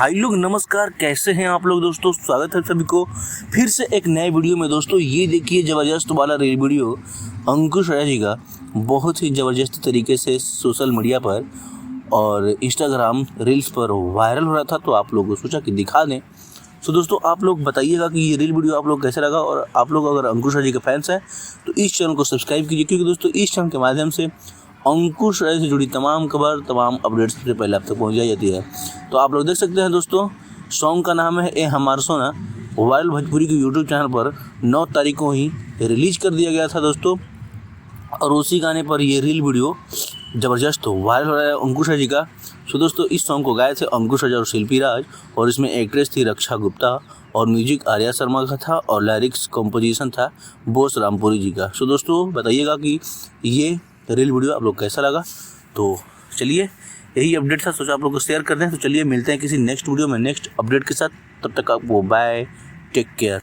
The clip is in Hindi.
हाय लोग, नमस्कार। कैसे हैं आप लोग दोस्तों? स्वागत है सभी को फिर से एक नए वीडियो में। दोस्तों ये देखिए ज़बरदस्त वाला वीडियो अंकुश राजा जी का बहुत ही ज़बरदस्त तरीके से सोशल मीडिया पर और इंस्टाग्राम रील्स पर वायरल हो रहा था, तो आप लोगों को सोचा कि दिखा दें। तो दोस्तों आप लोग बताइएगा कि ये रील वीडियो आप लोग कैसे लगा, और आप लोग अगर अंकुश राजा जी के फैंस हैं तो इस चैनल को सब्सक्राइब कीजिए, क्योंकि दोस्तों इस चैनल के माध्यम से अंकुश राय से जुड़ी तमाम खबर, तमाम अपडेट्स सबसे पहले आप तक पहुँचाई जाती है। तो आप लोग देख सकते हैं दोस्तों, सॉन्ग का नाम है ए हमार सोना। वायरल भोजपुरी के यूट्यूब चैनल पर 9 तारीख को ही रिलीज कर दिया गया था दोस्तों, और उसी गाने पर ये रील वीडियो ज़बरदस्त वायरल हो रहा है अंकुश राय जी का। तो दोस्तों इस सॉन्ग को गाए थे अंकुश राजा और शिल्पी राज, और इसमें एक्ट्रेस थी रक्षा गुप्ता, और म्यूजिक आर्या शर्मा का था, और लिरिक्स कंपोजिशन था बोस रामपुरी जी का। तो दोस्तों बताइएगा कि ये रील वीडियो आप लोग कैसा लगा। तो चलिए, यही अपडेट था, सोचा आप लोग को शेयर कर दें। तो चलिए मिलते हैं किसी नेक्स्ट वीडियो में नेक्स्ट अपडेट के साथ। तब तक आपको बाय, टेक केयर।